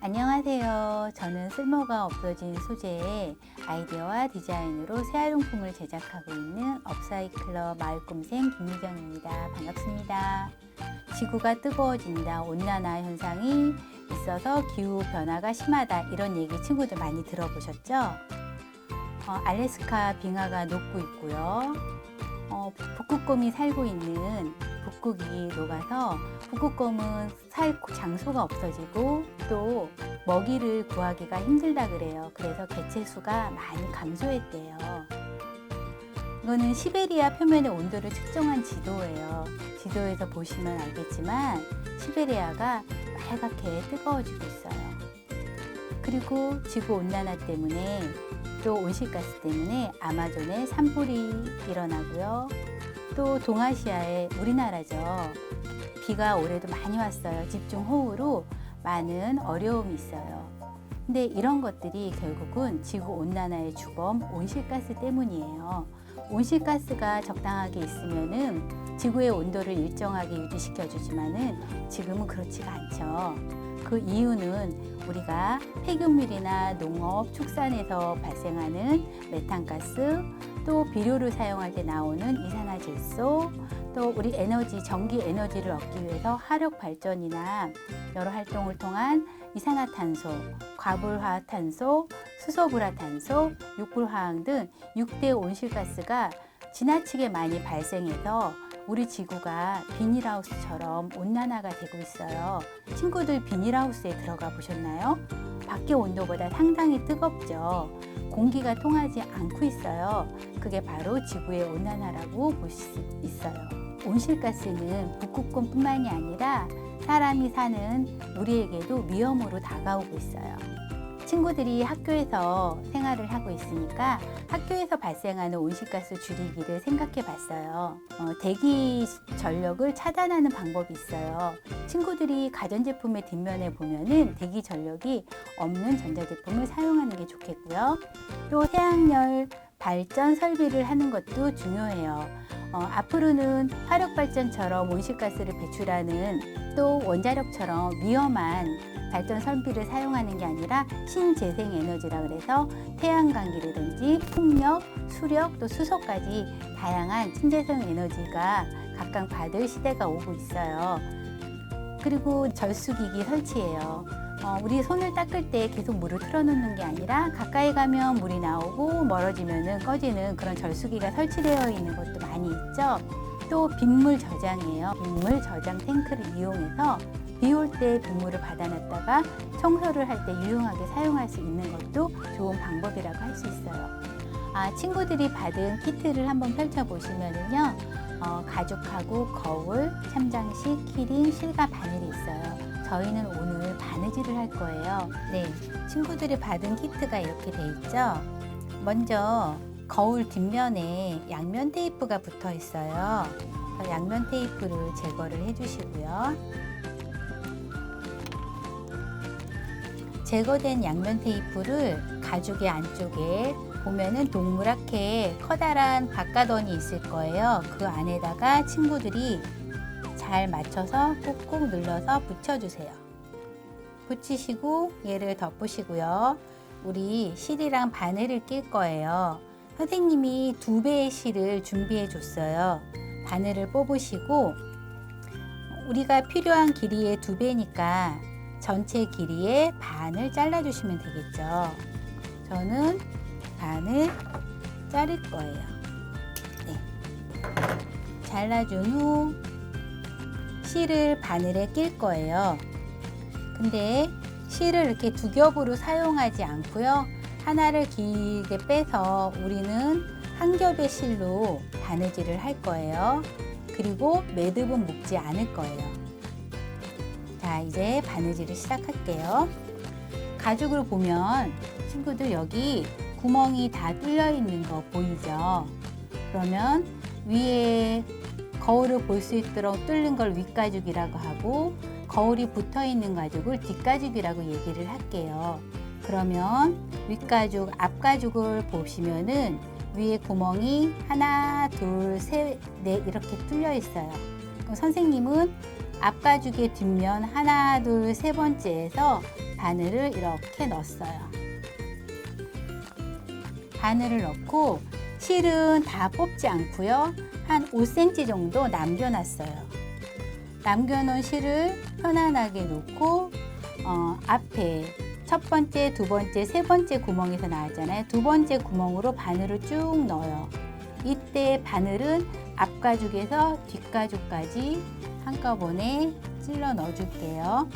안녕하세요. 저는 쓸모가 없어진 소재의 아이디어와 디자인으로 새아용품을 제작하고 있는 업사이클러 마을꿈생 김미경입니다. 반갑습니다. 지구가 뜨거워진다, 온난화 현상이 있어서 기후 변화가 심하다, 이런 얘기 친구들 많이 들어보셨죠? 알래스카 빙하가 녹고 있고요. 북극곰이 살고 있는 북극이 녹아서 북극곰은 살 장소가 없어지고 또 먹이를 구하기가 힘들다 그래요. 그래서 개체수가 많이 감소했대요. 이거는 시베리아 표면의 온도를 측정한 지도예요. 지도에서 보시면 알겠지만 시베리아가 빨갛게 뜨거워지고 있어요. 그리고 지구온난화 때문에 또 온실가스 때문에 아마존에 산불이 일어나고요. 또 동아시아의 우리나라죠. 비가 올해도 많이 왔어요. 집중호우로 많은 어려움이 있어요. 근데 이런 것들이 결국은 지구온난화의 주범 온실가스 때문이에요. 온실가스가 적당하게 있으면은 지구의 온도를 일정하게 유지시켜 주지만은 지금은 그렇지가 않죠. 그 이유는 우리가 폐기물이나 농업, 축산에서 발생하는 메탄가스, 또 비료를 사용할 때 나오는 이산화질소, 또 우리 에너지, 전기 에너지를 얻기 위해서 화력 발전이나 여러 활동을 통한 이산화탄소, 과불화탄소, 수소불화탄소, 육불화학 등 6대 온실가스가 지나치게 많이 발생해서 우리 지구가 비닐하우스처럼 온난화가 되고 있어요. 친구들 비닐하우스에 들어가 보셨나요? 밖의 온도보다 상당히 뜨겁죠. 공기가 통하지 않고 있어요. 그게 바로 지구의 온난화라고 볼 수 있어요. 온실가스는 북극곰뿐만이 아니라 사람이 사는 우리에게도 위험으로 다가오고 있어요. 친구들이 학교에서 생활을 하고 있으니까 학교에서 발생하는 온실가스 줄이기를 생각해 봤어요. 대기 전력을 차단하는 방법이 있어요. 친구들이 가전제품의 뒷면에 보면은 대기 전력이 없는 전자제품을 사용하는 게 좋겠고요. 또 태양열 발전 설비를 하는 것도 중요해요. 앞으로는 화력발전처럼 온실가스를 배출하는 또 원자력처럼 위험한 발전 설비를 사용하는 게 아니라 신재생에너지라 그래서 태양광이라든지 풍력, 수력, 또 수소까지 다양한 신재생 에너지가 각광받을 시대가 오고 있어요. 그리고 절수기기 설치해요. 우리 손을 닦을 때 계속 물을 틀어놓는 게 아니라 가까이 가면 물이 나오고 멀어지면 꺼지는 그런 절수기가 설치되어 있는 것도 많이 있죠. 또 빗물 저장이에요. 빗물 저장 탱크를 이용해서 비 올 때 빗물을 받아놨다가 청소를 할 때 유용하게 사용할 수 있는 것도 좋은 방법이라고 할 수 있어요. 친구들이 받은 키트를 한번 펼쳐보시면은요, 가죽하고 거울, 참장식, 키링, 실과 바늘이 있어요. 저희는 오늘 바느질을 할 거예요. 네, 친구들이 받은 키트가 이렇게 돼 있죠. 먼저 거울 뒷면에 양면 테이프가 붙어 있어요. 양면 테이프를 제거를 해주시고요. 제거된 양면 테이프를 가죽의 안쪽에 보면은 동그랗게 커다란 박가던이 있을 거예요. 그 안에다가 친구들이 잘 맞춰서 꾹꾹 눌러서 붙여주세요. 붙이시고 얘를 덮으시고요. 우리 실이랑 바늘을 낄 거예요. 선생님이 2배의 실을 준비해 줬어요. 바늘을 뽑으시고 우리가 필요한 길이의 2배니까 전체 길이의 반을 잘라주시면 되겠죠. 저는 반을 자를 거예요. 네. 잘라준 후 실을 바늘에 낄 거예요. 근데 실을 이렇게 2겹으로 사용하지 않고요. 하나를 길게 빼서 우리는 한 겹의 실로 바느질을 할 거예요. 그리고 매듭은 묶지 않을 거예요. 자, 이제 바느질을 시작할게요. 가죽을 보면 친구들 여기 구멍이 다 뚫려 있는 거 보이죠? 그러면 위에 거울을 볼 수 있도록 뚫린 걸 윗가죽이라고 하고 거울이 붙어 있는 가죽을 뒷가죽이라고 얘기를 할게요. 그러면 윗가죽, 앞가죽을 보시면은 위에 구멍이 하나, 둘, 셋, 넷 이렇게 뚫려 있어요. 그럼 선생님은 앞가죽의 뒷면 하나, 둘, 세 번째에서 바늘을 이렇게 넣었어요. 바늘을 넣고 실은 다 뽑지 않고요. 한 5cm 정도 남겨놨어요. 남겨놓은 실을 편안하게 놓고 앞에 첫 번째, 두 번째, 세 번째 구멍에서 나왔잖아요. 두 번째 구멍으로 바늘을 쭉 넣어요. 이때 바늘은 앞가죽에서 뒷가죽까지 한꺼번에 찔러 넣어줄게요.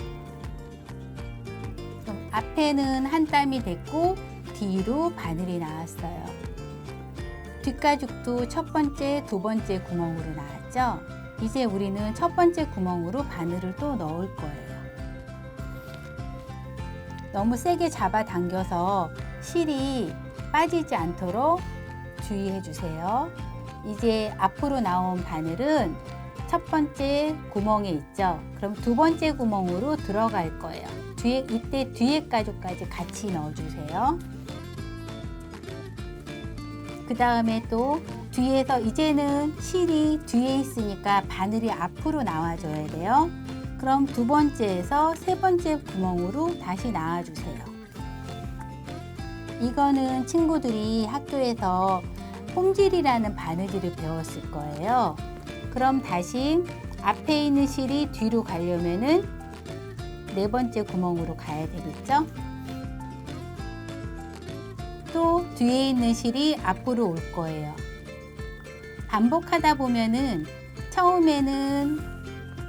그럼 앞에는 한 땀이 됐고 뒤로 바늘이 나왔어요. 뒷가죽도 첫 번째, 두 번째 구멍으로 나왔죠. 이제 우리는 첫 번째 구멍으로 바늘을 또 넣을 거예요. 너무 세게 잡아당겨서 실이 빠지지 않도록 주의해 주세요. 이제 앞으로 나온 바늘은 첫 번째 구멍에 있죠. 그럼 두 번째 구멍으로 들어갈 거예요. 이때 뒤에 가죽까지 같이 넣어주세요. 그 다음에 또 뒤에서 이제는 실이 뒤에 있으니까 바늘이 앞으로 나와줘야 돼요. 그럼 두 번째에서 세 번째 구멍으로 다시 나와주세요. 이거는 친구들이 학교에서 홈질이라는 바느질을 배웠을 거예요. 그럼 다시 앞에 있는 실이 뒤로 가려면은 네 번째 구멍으로 가야 되겠죠? 또 뒤에 있는 실이 앞으로 올 거예요. 반복하다 보면은 처음에는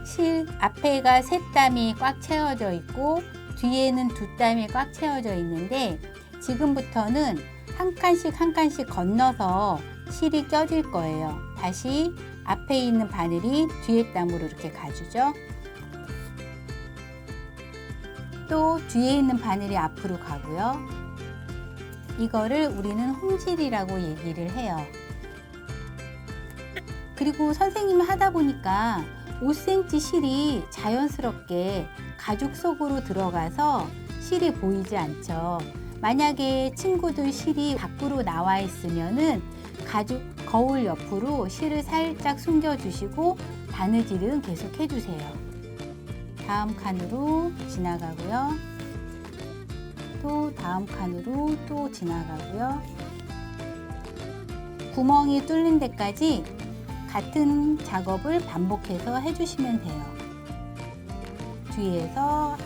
실 앞에가 세 땀이 꽉 채워져 있고 뒤에는 두 땀이 꽉 채워져 있는데 지금부터는 한 칸씩 한 칸씩 건너서 실이 껴질 거예요. 다시 앞에 있는 바늘이 뒤에 땀으로 이렇게 가주죠. 또 뒤에 있는 바늘이 앞으로 가고요. 이거를 우리는 홈질이라고 얘기를 해요. 그리고 선생님이 하다 보니까 5cm 실이 자연스럽게 가죽 속으로 들어가서 실이 보이지 않죠. 만약에 친구들 실이 밖으로 나와 있으면은 가죽 거울 옆으로 실을 살짝 숨겨 주시고 바느질은 계속 해주세요. 다음 칸으로 지나가고요. 또 다음 칸으로 또 지나가고요. 구멍이 뚫린 데까지 같은 작업을 반복해서 해주시면 돼요. 뒤에서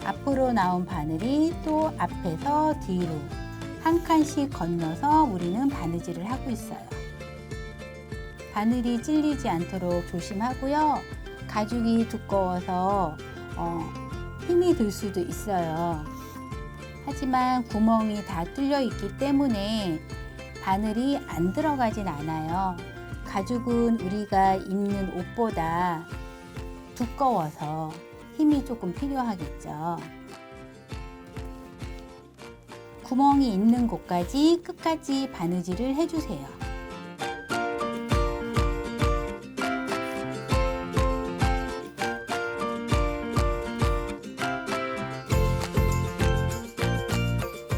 앞으로 나온 바늘이 또 앞에서 뒤로 한 칸씩 건너서 우리는 바느질을 하고 있어요. 바늘이 찔리지 않도록 조심하고요. 가죽이 두꺼워서 힘이 들 수도 있어요. 하지만 구멍이 다 뚫려 있기 때문에 바늘이 안 들어가진 않아요. 가죽은 우리가 입는 옷보다 두꺼워서 힘이 조금 필요하겠죠. 구멍이 있는 곳까지 끝까지 바느질을 해주세요.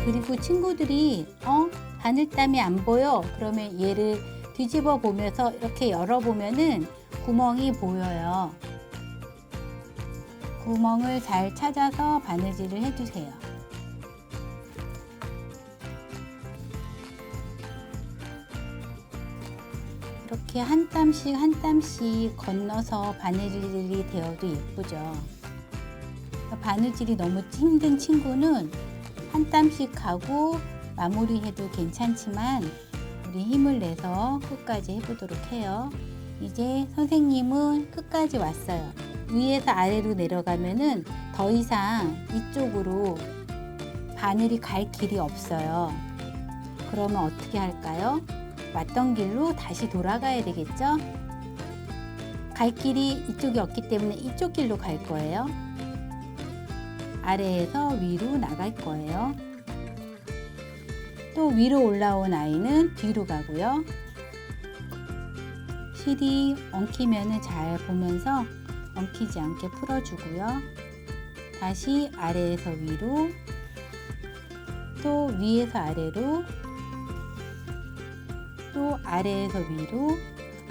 그리고 친구들이 바늘땀이 안 보여? 그러면 얘를 뒤집어 보면서 이렇게 열어보면은 구멍이 보여요. 구멍을 잘 찾아서 바느질을 해주세요. 이렇게 한 땀씩 한 땀씩 건너서 바느질이 되어도 예쁘죠. 바느질이 너무 힘든 친구는 한 땀씩 하고 마무리해도 괜찮지만 우리 힘을 내서 끝까지 해보도록 해요. 이제 선생님은 끝까지 왔어요. 위에서 아래로 내려가면은 더 이상 이쪽으로 바늘이 갈 길이 없어요. 그러면 어떻게 할까요? 왔던 길로 다시 돌아가야 되겠죠? 갈 길이 이쪽이 없기 때문에 이쪽 길로 갈 거예요. 아래에서 위로 나갈 거예요. 또 위로 올라온 아이는 뒤로 가고요. 실이 엉키면 잘 보면서 엉키지 않게 풀어주고요. 다시 아래에서 위로, 또 위에서 아래로, 또 아래에서 위로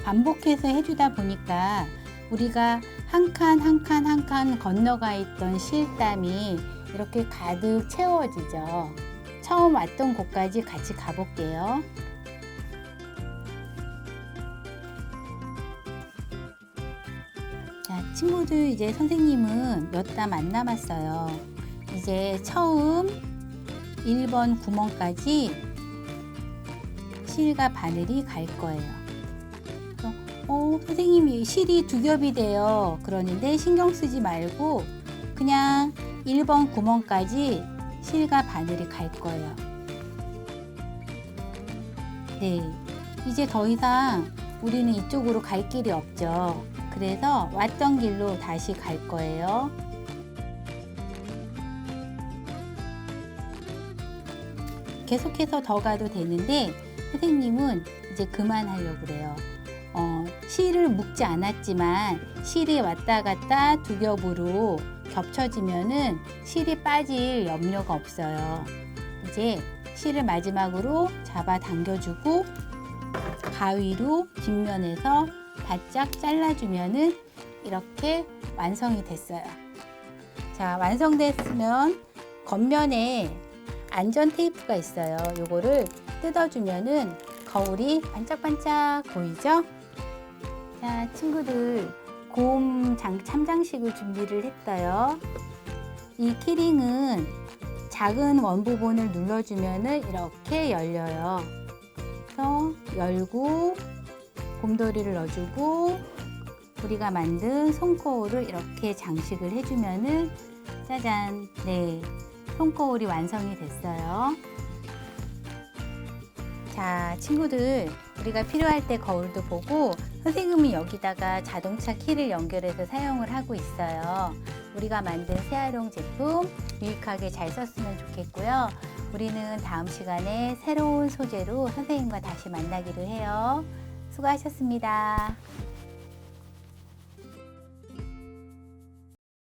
반복해서 해주다 보니까 우리가 한 칸 한 칸 한 칸 건너가 있던 실땀이 이렇게 가득 채워지죠. 처음 왔던 곳까지 같이 가볼게요. 자, 친구들, 이제 선생님은 몇 땀 안 남았어요. 이제 처음 1번 구멍까지 실과 바늘이 갈 거예요. 선생님이 실이 두 겹이 돼요. 그러는데 신경 쓰지 말고 그냥 1번 구멍까지 실과 바늘이 갈 거예요. 네, 이제 더 이상 우리는 이쪽으로 갈 길이 없죠. 그래서 왔던 길로 다시 갈 거예요. 계속해서 더 가도 되는데 선생님은 이제 그만하려고 그래요. 실을 묶지 않았지만 실이 왔다 갔다 두 겹으로 겹쳐지면은 실이 빠질 염려가 없어요. 이제 실을 마지막으로 잡아 당겨주고 가위로 뒷면에서 바짝 잘라주면은 이렇게 완성이 됐어요. 자, 완성됐으면 겉면에 안전 테이프가 있어요. 요거를 뜯어주면은 거울이 반짝반짝 보이죠? 자, 친구들, 고음 참장식을 준비를 했어요. 이 키링은 작은 원부분을 눌러주면은 이렇게 열려요. 그래서 열고 곰돌이를 넣어주고 우리가 만든 손거울을 이렇게 장식을 해주면은 짜잔, 네, 손거울이 완성이 됐어요. 자, 친구들, 우리가 필요할 때 거울도 보고 선생님이 여기다가 자동차 키를 연결해서 사용을 하고 있어요. 우리가 만든 재활용 제품 유익하게 잘 썼으면 좋겠고요. 우리는 다음 시간에 새로운 소재로 선생님과 다시 만나기로 해요. 수고하셨습니다.